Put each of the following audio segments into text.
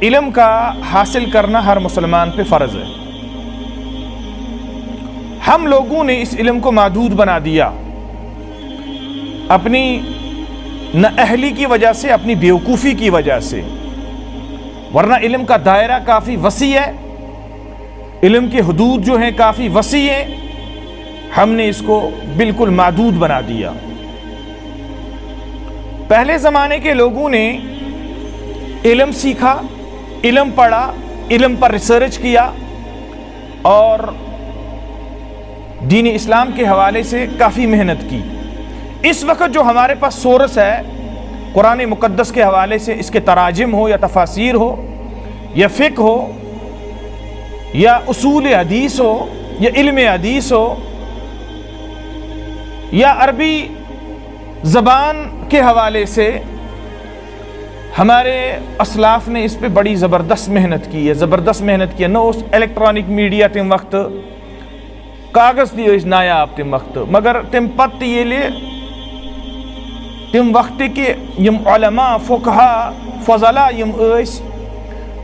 علم کا حاصل کرنا ہر مسلمان پہ فرض ہے۔ ہم لوگوں نے اس علم کو محدود بنا دیا اپنی نااہلی کی وجہ سے، اپنی بیوقوفی کی وجہ سے، ورنہ علم کا دائرہ کافی وسیع ہے، علم کی حدود جو ہیں کافی وسیع ہیں، ہم نے اس کو بالکل محدود بنا دیا۔ پہلے زمانے کے لوگوں نے علم سیکھا، علم پڑھا، علم پر ریسرچ کیا اور دین اسلام کے حوالے سے کافی محنت کی۔ اس وقت جو ہمارے پاس سورس ہے قرآن مقدس کے حوالے سے، اس کے تراجم ہو یا تفاسیر ہو یا فقہ ہو یا اصول حدیث ہو یا علم حدیث ہو یا عربی زبان کے حوالے سے، ہمارے اسلاف نے اس پہ بڑی زبردست محنت کی ہے، زبردست محنت کی ہے۔ نو الیکٹرانک میڈیا تم وقت کاغذ دی نایاب تم وقت، مگر تم پت یہ لے تم وقت کے یم علماء فقہا فضلاء یم ایس،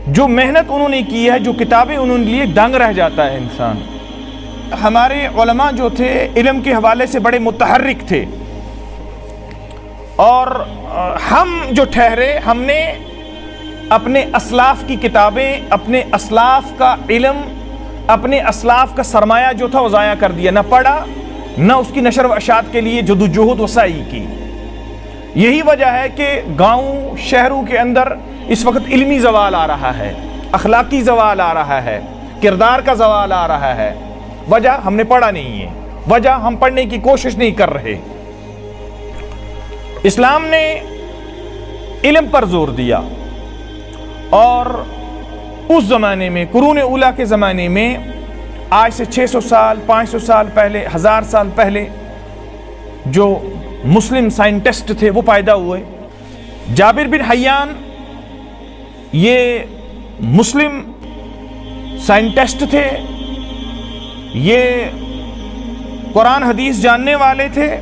جو محنت انہوں نے کی ہے، جو کتابیں انہوں نے لیے، دنگ رہ جاتا ہے انسان۔ ہمارے علماء جو تھے علم کے حوالے سے بڑے متحرک تھے، اور ہم جو ٹھہرے، ہم نے اپنے اسلاف کی کتابیں، اپنے اسلاف کا علم، اپنے اسلاف کا سرمایہ جو تھا وہ ضائع کر دیا، نہ پڑھا نہ اس کی نشر و اشاعت کے لیے جدوجہد وسعی کی۔ یہی وجہ ہے کہ گاؤں شہروں کے اندر اس وقت علمی زوال آ رہا ہے، اخلاقی زوال آ رہا ہے، کردار کا زوال آ رہا ہے۔ وجہ ہم نے پڑھا نہیں ہے، وجہ ہم پڑھنے کی کوشش نہیں کر رہے۔ اسلام نے علم پر زور دیا، اور اس زمانے میں قرون اولیٰ کے زمانے میں، آج سے 600 سال 500 سال پہلے، 1000 سال پہلے جو مسلم سائنٹسٹ تھے وہ پیدا ہوئے۔ جابر بن حیان یہ مسلم سائنٹسٹ تھے، یہ قرآن حدیث جاننے والے تھے،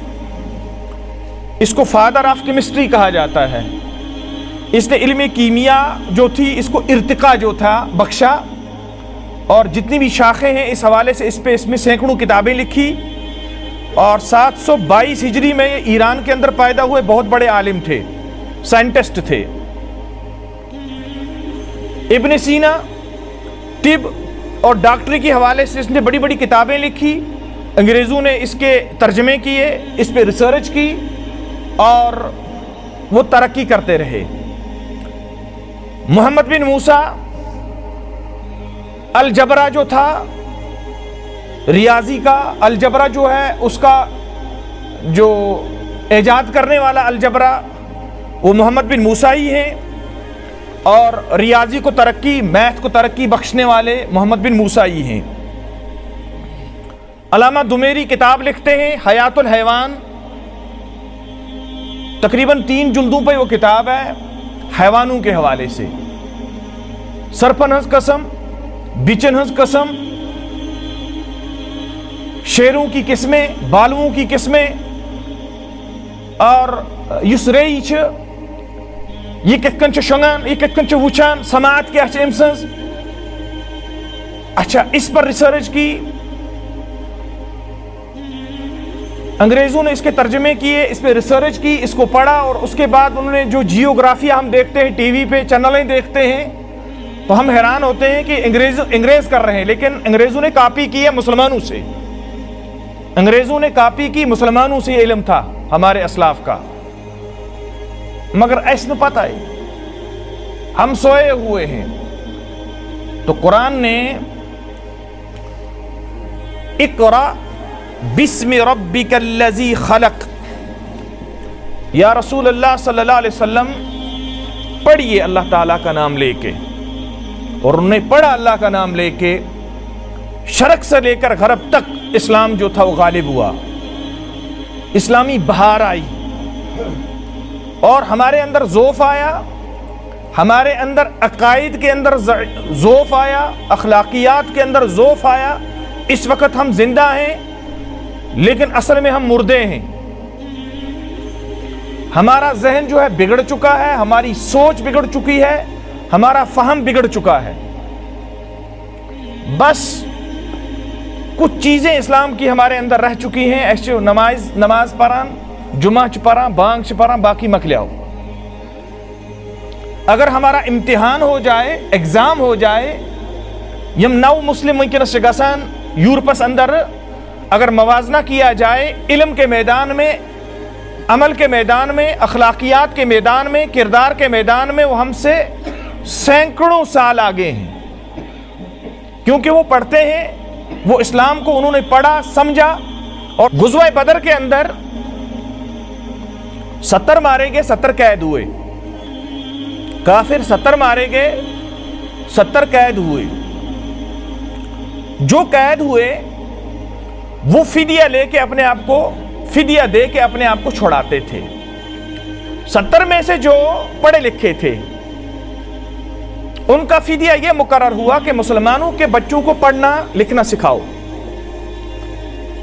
اس کو فادر آف کیمسٹری کہا جاتا ہے۔ اس نے علم کیمیا جو تھی اس کو ارتقا جو تھا بخشا، اور جتنی بھی شاخیں ہیں اس حوالے سے اس میں سینکڑوں کتابیں لکھی، اور 722 ہجری میں یہ ایران کے اندر پیدا ہوئے بہت بڑے عالم تھے، سائنٹسٹ تھے۔ ابن سینا طب اور ڈاکٹری کے حوالے سے اس نے بڑی بڑی کتابیں لکھی، انگریزوں نے اس کے ترجمے کیے، اس پہ ریسرچ کی، اور وہ ترقی کرتے رہے۔ محمد بن موسیٰ الجبرا جو تھا ریاضی کا، الجبرا جو ہے اس کا جو ایجاد کرنے والا الجبرا وہ محمد بن موسیٰ ہی ہیں، اور ریاضی کو ترقی، میتھ کو ترقی بخشنے والے محمد بن موسیٰ ہی ہیں۔ علامہ دمیری کتاب لکھتے ہیں حیات الحیوان، تقریباً 3 جلدوں پہ وہ کتاب ہے حیوانوں کے حوالے سے، سرپن ہنس قسم، بچن ہنس قسم، شیروں کی قسمیں، بالوؤں کی قسمیں، اور یس ریئی چھ یہ کتھ کن چھ شونگان، یہ کتھ کن چھ وچھان، سماعت کیا چھ امسنز۔ اچھا، اس پر ریسرچ کی، انگریزوں نے اس کے ترجمے کیے، اس پہ ریسرچ کی، اس کو پڑھا، اور اس کے بعد انہوں نے جو جیوگرافیا ہم دیکھتے ہیں ٹی وی پہ، چینلیں دیکھتے ہیں، تو ہم حیران ہوتے ہیں کہ انگریز کر رہے ہیں، لیکن انگریزوں نے کاپی کی ہے مسلمانوں سے، انگریزوں نے کاپی کی مسلمانوں سے، یہ علم تھا ہمارے اسلاف کا، مگر ایسا پتہ ہے ہم سوئے ہوئے ہیں۔ تو قرآن نے اقرأ بسم ربک الذی خلق، یا رسول اللہ صلی اللہ علیہ وسلم پڑھیے اللہ تعالیٰ کا نام لے کے، اور انہوں نے پڑھا اللہ کا نام لے کے، شرق سے لے کر غرب تک اسلام جو تھا وہ غالب ہوا، اسلامی بہار آئی، اور ہمارے اندر ذوف آیا، ہمارے اندر عقائد کے اندر ذوف آیا، اخلاقیات کے اندر ذوف آیا۔ اس وقت ہم زندہ ہیں لیکن اصل میں ہم مردے ہیں، ہمارا ذہن جو ہے بگڑ چکا ہے، ہماری سوچ بگڑ چکی ہے، ہمارا فہم بگڑ چکا ہے. بس کچھ چیزیں اسلام کی ہمارے اندر رہ چکی ہیں. ایسے نماز پڑھان، جمعہ پڑھان، بانگ پڑھان، باقی مکلیاؤ. اگر ہمارا امتحان ہو جائے، ایگزام ہو جائے، یم نو مسلم ونکس گسان یورپس اندر اگر موازنہ کیا جائے علم کے میدان میں، عمل کے میدان میں، اخلاقیات کے میدان میں، کردار کے میدان میں، وہ ہم سے سینکڑوں سال آگے ہیں. کیونکہ وہ پڑھتے ہیں، وہ اسلام کو انہوں نے پڑھا، سمجھا. اور غزوہ بدر کے اندر 70 مارے گئے، 70 قید ہوئے. کافر 70 مارے گئے، 70 قید ہوئے. جو قید ہوئے وہ فدیہ لے کے اپنے آپ کو، فدیہ دے کے اپنے آپ کو چھڑاتے تھے. 70 میں سے جو پڑھے لکھے تھے ان کا فدیہ یہ مقرر ہوا کہ مسلمانوں کے بچوں کو پڑھنا لکھنا سکھاؤ.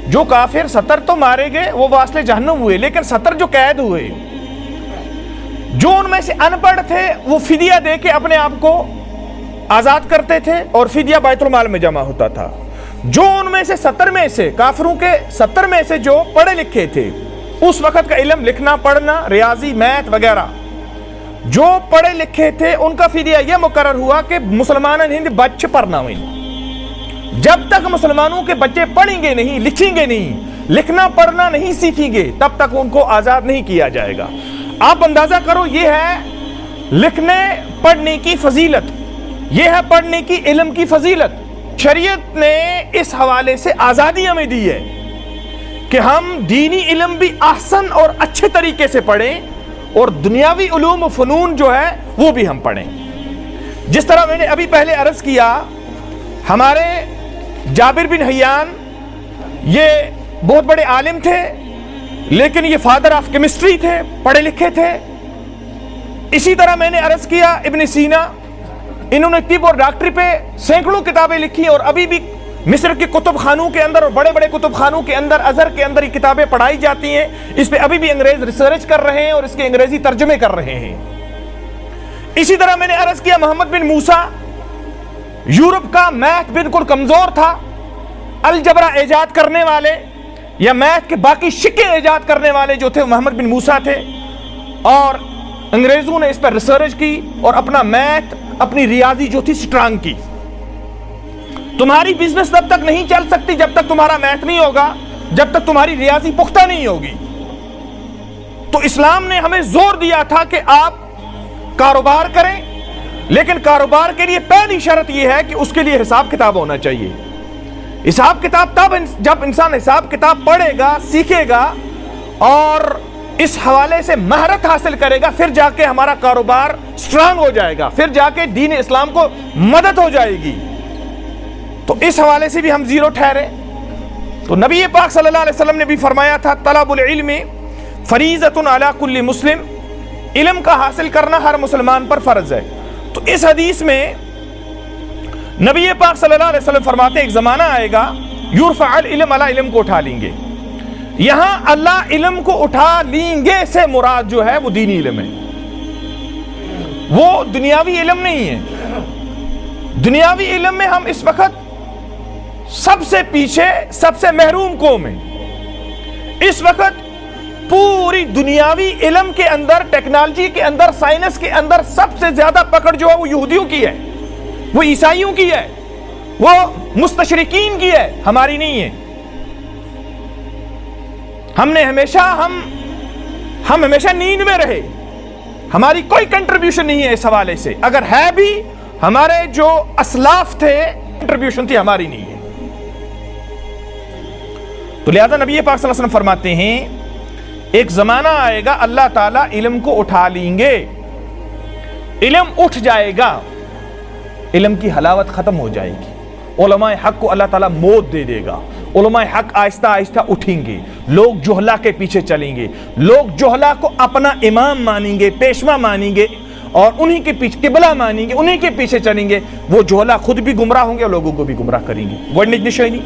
جو کافر 70 تو مارے گئے وہ واصل جہنم ہوئے، لیکن 70 جو قید ہوئے، جو ان میں سے ان پڑھ تھے وہ فدیہ دے کے اپنے آپ کو آزاد کرتے تھے اور فدیہ بیت المال میں جمع ہوتا تھا. جو ان میں سے 70 میں سے کافروں کے 70 میں سے جو پڑھے لکھے تھے، اس وقت کا علم لکھنا پڑھنا، ریاضی، میتھ وغیرہ، جو پڑھے لکھے تھے ان کا فدیہ یہ مقرر ہوا کہ مسلمان ہند بچے پڑھنا ہوئی. جب تک مسلمانوں کے بچے پڑھیں گے نہیں، لکھیں گے نہیں، لکھنا پڑھنا نہیں سیکھیں گے، تب تک ان کو آزاد نہیں کیا جائے گا. آپ اندازہ کرو، یہ ہے لکھنے پڑھنے کی فضیلت، یہ ہے پڑھنے کی علم کی فضیلت. شریعت نے اس حوالے سے آزادی ہمیں دی ہے کہ ہم دینی علم بھی احسن اور اچھے طریقے سے پڑھیں اور دنیاوی علوم و فنون جو ہے وہ بھی ہم پڑھیں. جس طرح میں نے ابھی پہلے عرض کیا، ہمارے جابر بن حیان یہ بہت بڑے عالم تھے، لیکن یہ فادر آف کیمسٹری تھے، پڑھے لکھے تھے. اسی طرح میں نے عرض کیا ابن سینا، انہوں نے طب اور ڈاکٹری پہ سینکڑوں کتابیں لکھی اور ابھی بھی مصر کے کتب خانوں کے اندر اور بڑے بڑے کتب خانوں کے اندر، ازہر کے اندر یہ کتابیں پڑھائی جاتی ہیں. اس پہ ابھی بھی انگریز ریسرچ کر رہے ہیں اور اس کے انگریزی ترجمے کر رہے ہیں. اسی طرح میں نے عرض کیا محمد بن موسیٰ، یورپ کا میتھ بالکل کمزور تھا، الجبرا ایجاد کرنے والے یا میتھ کے باقی شکے ایجاد کرنے والے جو تھے محمد بن موسیٰ تھے، اور انگریزوں نے اس پر ریسرچ کی اور اپنا میتھ، اپنی ریاضی جو تھی سٹرانگ کی. تمہاری بزنس تب تک نہیں چل سکتی جب تک تمہارا میتھ نہیں ہوگا، جب تک تمہاری ریاضی پختہ نہیں ہوگی. تو اسلام نے ہمیں زور دیا تھا کہ آپ کاروبار کریں، لیکن کاروبار کے لیے پہلی شرط یہ ہے کہ اس کے لیے حساب کتاب ہونا چاہیے. حساب کتاب تب جب انسان حساب کتاب پڑھے گا، سیکھے گا اور اس حوالے سے مہارت حاصل کرے گا، پھر جا کے ہمارا کاروبار سٹرانگ ہو جائے گا، پھر جا کے دین اسلام کو مدد ہو جائے گی. تو اس حوالے سے بھی ہم زیرو ٹھہرے. تو نبی پاک صلی اللہ علیہ وسلم نے بھی فرمایا تھا طلب العلم فریضۃ علی کل مسلم، علم کا حاصل کرنا ہر مسلمان پر فرض ہے. تو اس حدیث میں نبی پاک صلی اللہ علیہ وسلم فرماتے ایک زمانہ آئے گا یرفع العلم، اللہ علم کو اٹھا لیں گے. یہاں اللہ علم کو اٹھا لیں گے سے مراد جو ہے وہ دینی علم ہے، وہ دنیاوی علم نہیں ہے. دنیاوی علم میں ہم اس وقت سب سے پیچھے، سب سے محروم قوم ہیں. اس وقت پوری دنیاوی علم کے اندر، ٹیکنالوجی کے اندر، سائنس کے اندر سب سے زیادہ پکڑ جو ہے وہ یہودیوں کی ہے، وہ عیسائیوں کی ہے، وہ مستشرقین کی ہے، ہماری نہیں ہے. ہم ہمیشہ نیند میں رہے، ہماری کوئی کنٹریبیوشن نہیں ہے اس حوالے سے. اگر ہے بھی ہمارے جو اسلاف تھے کنٹریبیوشن تھی، ہماری نہیں ہے. تو لہذا نبی پاک صلی اللہ علیہ وسلم فرماتے ہیں ایک زمانہ آئے گا اللہ تعالیٰ علم کو اٹھا لیں گے، علم اٹھ جائے گا، علم کی حلاوت ختم ہو جائے گی. علماء حق کو اللہ تعالیٰ موت دے دے گا. علماء حق آہستہ آہستہ اٹھیں گے، لوگ جہلا کے پیچھے چلیں گے، لوگ جہلا کو اپنا امام مانیں گے، پیشوا مانیں گے اور انہی کے پیچھے قبلہ مانیں گے، انہی کے پیچھے چلیں گے. وہ جہلا خود بھی گمراہ ہوں گے اور لوگوں کو بھی گمراہ کریں گے. گوڑنک نشانی.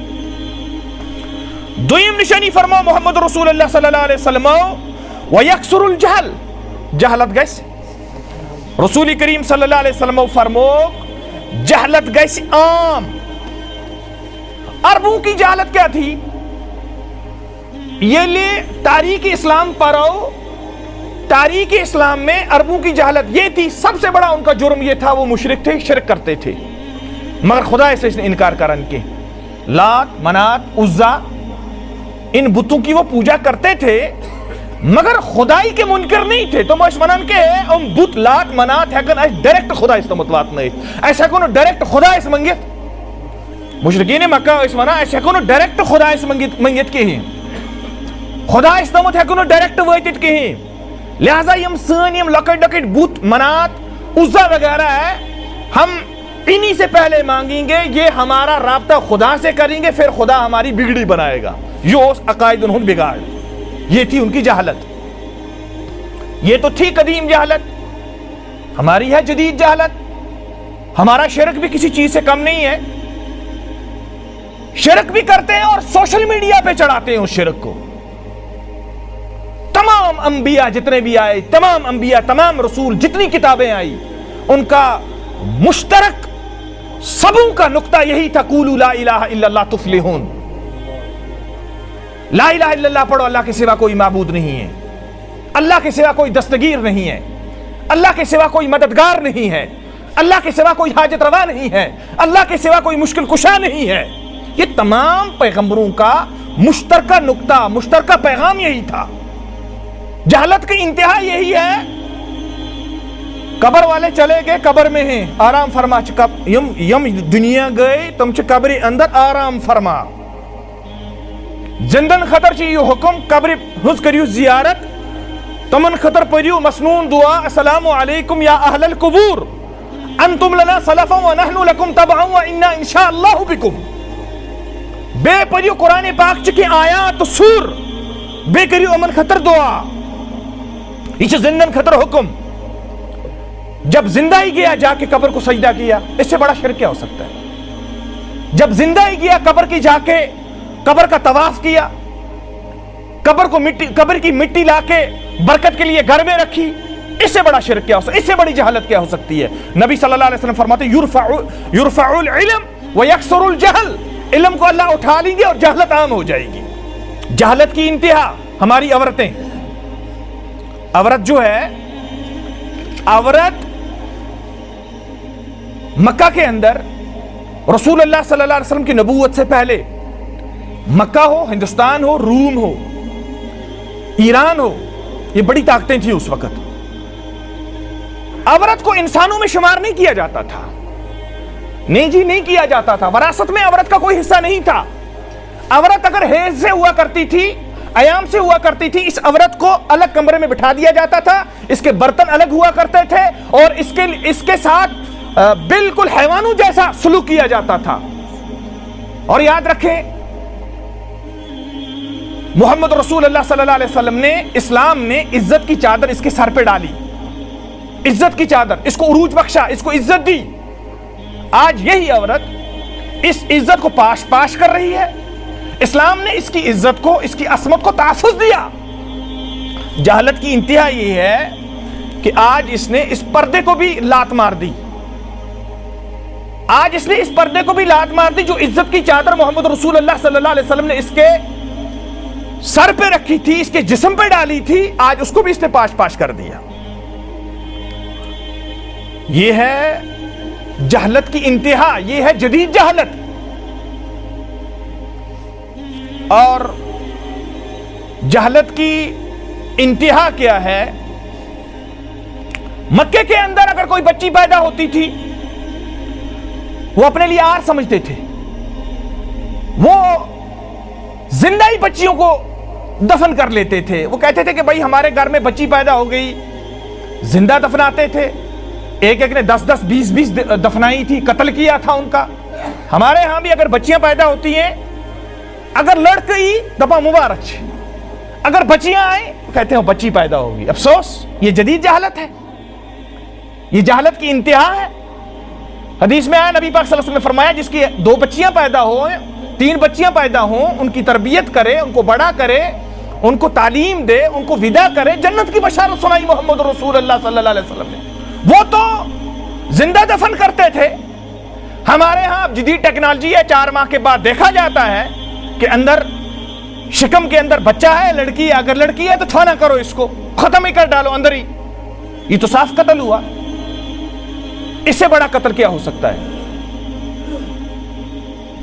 دویم نشانی فرماؤ محمد رسول اللہ صلی اللہ علیہ وسلم وَيَكْسُرُ الْجَهَلِ، جہلت گیس رسول کریم صلی اللہ علیہ وسلم فرموک جہلت گیس عام. عربوں کی جہالت کیا تھی؟ یہ لے تاریخ اسلام پڑھو. تاریخ اسلام میں عربوں کی جہالت یہ تھی، سب سے بڑا ان کا جرم یہ تھا وہ مشرک تھے، شرک کرتے تھے، مگر خدا سے اس نے انکار کرا. ان کے لات منات عزا ان بتوں کی وہ پوجا کرتے تھے مگر خدائی کے منکر نہیں تھے. تو اس منن کے ام بت لات منات ہیکن ڈائریکٹ خدا اس متوات نہیں ایسا کو ڈائریکٹ خدا اس منگت مشرکین مکہ اس منا ایسا کو ڈائریکٹ خدا اس منگت کے ہیں خدا اس نمت ہیکن ڈائریکٹ واتت کے ہیں. لہذا یم سن یم لکٹ لکٹ بت منات عزا وغیرہ ہے ہم انہی سے پہلے مانگیں گے، یہ ہمارا رابطہ خدا سے کریں گے، پھر خدا ہماری بگڑی بنائے گا. یہ اس عقائد انہوں بگاڑ. یہ تھی ان کی جہالت. یہ تو تھی قدیم جہالت. ہماری ہے جدید جہالت. ہمارا شرک بھی کسی چیز سے کم نہیں ہے. شرک بھی کرتے ہیں اور سوشل میڈیا پہ چڑھاتے ہیں اس شرک کو. تمام انبیاء جتنے بھی آئے، تمام انبیاء تمام رسول جتنی کتابیں آئی، ان کا مشترک سبوں کا نقطہ یہی تھا قولوا لا الہ الا اللہ تفلحون. لا الہ الا اللہ پڑھو، اللہ کے سوا کوئی معبود نہیں ہے، اللہ کے سوا کوئی دستگیر نہیں ہے، اللہ کے سوا کوئی مددگار نہیں ہے، اللہ کے سوا کوئی حاجت روا نہیں ہے، اللہ کے سوا کوئی مشکل کشا نہیں ہے. یہ تمام پیغمبروں کا مشترکہ نقطہ، مشترکہ پیغام یہی تھا. جہالت کی انتہا یہی ہے. قبر والے چلے گئے، قبر میں ہیں، آرام فرما. یم دنیا گئے تم چھ قبر اندر آرام فرما. زندن خطر چھ یہ حکم قبر ہز کریو زیارت. تمن خطر پڑھیو مسنون دعا السلام علیکم یا اہل القبور انتم لنا سلفا ونحن لکم تبعا وانا انشاءاللہ بکم. بے پڑھیو قرآن پاک چکی آیات سور، بے کریو امن خطر دعا. یہ چھ زندن خطر حکم. جب زندہ ہی گیا جا کے قبر کو سجدہ کیا، اس سے بڑا شرک کیا ہو سکتا ہے؟ جب زندہ ہی گیا قبر کی جا کے قبر کا طواف کیا، قبر کی مٹی لا کے برکت کے لیے گھر میں رکھی، اس سے بڑا شرک کیا ہو سکتا ہے؟ اس سے بڑی جہالت کیا ہو سکتی ہے؟ نبی صلی اللہ علیہ وسلم فرماتے یرفع العلم ویکسر الجہل. علم کو اللہ اٹھا لیں گے اور جہالت عام ہو جائے گی. جہالت کی انتہا ہماری عورتیں. عورت جو ہے، عورت مکہ کے اندر رسول اللہ صلی اللہ علیہ وسلم کی نبوت سے پہلے مکہ ہو، ہندوستان ہو، روم ہو، ایران ہو، یہ بڑی طاقتیں تھیں اس وقت. عورت کو انسانوں میں شمار نہیں کیا جاتا تھا. نہیں جی نہیں کیا جاتا تھا. وراثت میں عورت کا کوئی حصہ نہیں تھا. عورت اگر حیض سے ہوا کرتی تھی، ایام سے ہوا کرتی تھی، اس عورت کو الگ کمرے میں بٹھا دیا جاتا تھا. اس کے برتن الگ ہوا کرتے تھے اور اس کے ساتھ بالکل حیوانوں جیسا سلوک کیا جاتا تھا. اور یاد رکھیں محمد رسول اللہ صلی اللہ علیہ وسلم نے، اسلام نے عزت کی چادر اس کے سر پہ ڈالی. عزت کی چادر، اس کو عروج بخشا، اس کو عزت دی. آج یہی عورت اس عزت کو پاش پاش کر رہی ہے. اسلام نے اس کی عزت کو، اس کی عصمت کو تحفظ دیا. جہالت کی انتہا یہ ہے کہ آج اس نے اس پردے کو بھی لات مار دی. آج اس نے اس پردے کو بھی لات مار دی جو عزت کی چادر محمد رسول اللہ صلی اللہ علیہ وسلم نے اس کے سر پہ رکھی تھی، اس کے جسم پہ ڈالی تھی، آج اس کو بھی اس نے پاش پاش کر دیا. یہ ہے جہالت کی انتہا، یہ ہے جدید جہالت. اور جہالت کی انتہا کیا ہے؟ مکے کے اندر اگر کوئی بچی پیدا ہوتی تھی وہ اپنے لیے آر سمجھتے تھے. وہ زندہ ہی بچیوں کو دفن کر لیتے تھے. وہ کہتے تھے کہ بھائی ہمارے گھر میں بچی پیدا ہو گئی، زندہ دفناتے تھے. ایک ایک نے 10-10 20-20 دفنائی تھی، قتل کیا تھا ان کا. ہمارے ہاں بھی اگر بچیاں پیدا ہوتی ہیں، اگر لڑکی دپا مبارک چھے، اگر بچیاں آئیں کہتے ہیں بچی پیدا ہوگی. افسوس، یہ جدید جہالت ہے، یہ جہالت کی انتہا ہے. حدیث میں آیا، نبی پاک صلی اللہ علیہ وسلم نے فرمایا جس کی 2 بچیاں پیدا ہوں، 3 بچیاں پیدا ہوں، ان کی تربیت کرے، ان کو بڑا کرے، ان کو تعلیم دے، ان کو ودا کرے، جنت کی بشارت سنائی محمد رسول اللہ صلی اللہ علیہ وسلم نے. وہ زندہ دفن کرتے تھے. ہمارے ہاں اب جدید ٹیکنالوجی ہے, 4 ماہ کے بعد دیکھا جاتا ہے کہ اندر شکم کے اندر بچہ ہے, لڑکی ہے, اگر لڑکی ہے تو چھونا کرو, اس کو ختم ہی کر ڈالو اندر ہی. یہ تو صاف قتل ہوا. اس سے بڑا قتل کیا ہو سکتا ہے؟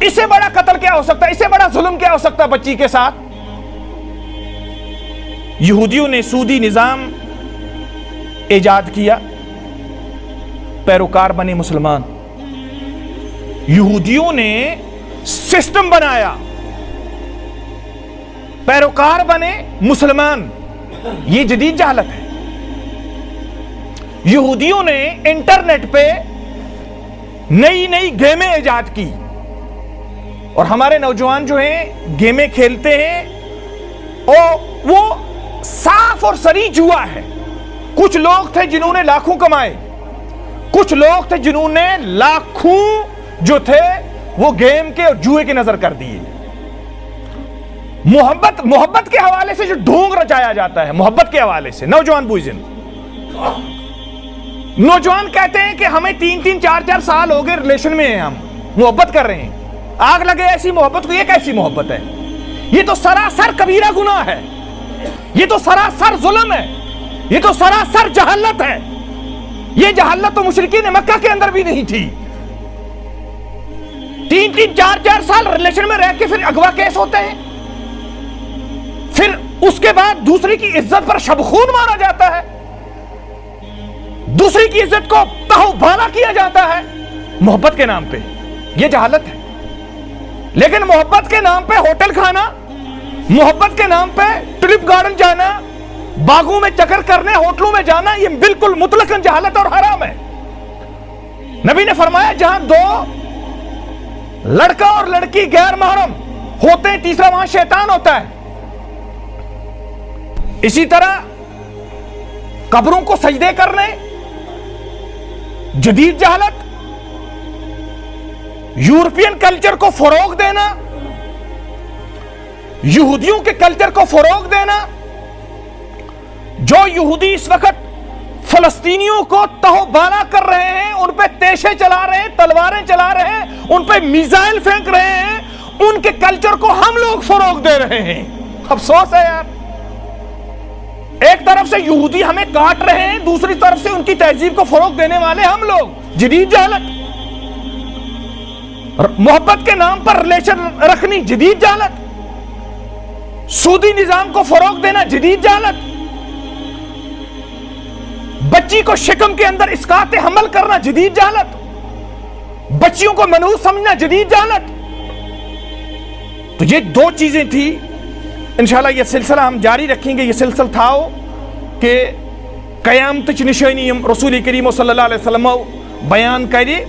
اس سے بڑا قتل کیا ہو سکتا ہے؟ اس سے بڑا ظلم کیا ہو سکتا ہے بچی کے ساتھ؟ یہودیوں نے سودی نظام ایجاد کیا, پیروکار بنے مسلمان. یہودیوں نے سسٹم بنایا, پیروکار بنے مسلمان. یہ جدید جہالت ہے. یہودیوں نے انٹرنیٹ پہ نئی نئی گیمیں ایجاد کی, اور ہمارے نوجوان جو ہیں گیمیں کھیلتے ہیں, اور وہ صاف اور صریح جوا ہے. کچھ لوگ تھے جنہوں نے لاکھوں کمائے, کچھ لوگ تھے جنہوں نے لاکھوں جو تھے وہ گیم کے اور جوئے کے نظر کر دیے. محبت کے حوالے سے جو ڈھونگ رچایا جاتا ہے, محبت کے حوالے سے نوجوان بوئزن, نوجوان کہتے ہیں کہ ہمیں 3-3 4-4 سال ہو گئے ریلیشن میں ہیں, ہم محبت کر رہے ہیں. آگ لگے ایسی محبت کو, یہ کیسی محبت ہے؟ یہ تو سراسر کبیرہ گناہ ہے, یہ تو سراسر ظلم ہے, یہ تو سراسر جہالت ہے. یہ جہالت تو مشرکین مکہ کے اندر بھی نہیں تھی. 3-3 4-4 سال ریلیشن میں رہ کے پھر اغوا کیس ہوتے ہیں, پھر اس کے بعد دوسری کی عزت پر شب خون مارا جاتا ہے, دوسری کی عزت کو تہو بالا کیا جاتا ہے محبت کے نام پہ. یہ جہالت ہے. لیکن محبت کے نام پہ ہوٹل کھانا, محبت کے نام پہ ٹرپ گارڈن جانا, باغوں میں چکر کرنے, ہوٹلوں میں جانا, یہ بالکل مطلقاً جہالت اور حرام ہے. نبی نے فرمایا جہاں 2 لڑکا اور لڑکی غیر محرم ہوتے ہیں, تیسرا وہاں شیطان ہوتا ہے. اسی طرح قبروں کو سجدے کرنے, جدید جہالت. یورپین کلچر کو فروغ دینا, یہودیوں کے کلچر کو فروغ دینا. جو یہودی اس وقت فلسطینیوں کو تہو بالا کر رہے ہیں, ان پہ تیشے چلا رہے ہیں, تلواریں چلا رہے ہیں, ان پہ میزائل پھینک رہے ہیں, ان کے کلچر کو ہم لوگ فروغ دے رہے ہیں. افسوس ہے یار. ایک طرف سے یہودی ہمیں کاٹ رہے ہیں, دوسری طرف سے ان کی تہذیب کو فروغ دینے والے ہم لوگ. جدید جہالت. محبت کے نام پر ریلیشن رکھنی, جدید جہالت. سودی نظام کو فروغ دینا, جدید جہالت. بچی کو شکم کے اندر اسقاط حمل کرنا, جدید جہالت. بچیوں کو منحوس سمجھنا, جدید جہالت. تو یہ 2 چیزیں تھی. انشاءاللہ یہ سلسلہ ہم جاری رکھیں گے. یہ سلسلہ تھا کہ قیامت نشانی رسول کریم صلی اللہ علیہ وسلم بیان کرے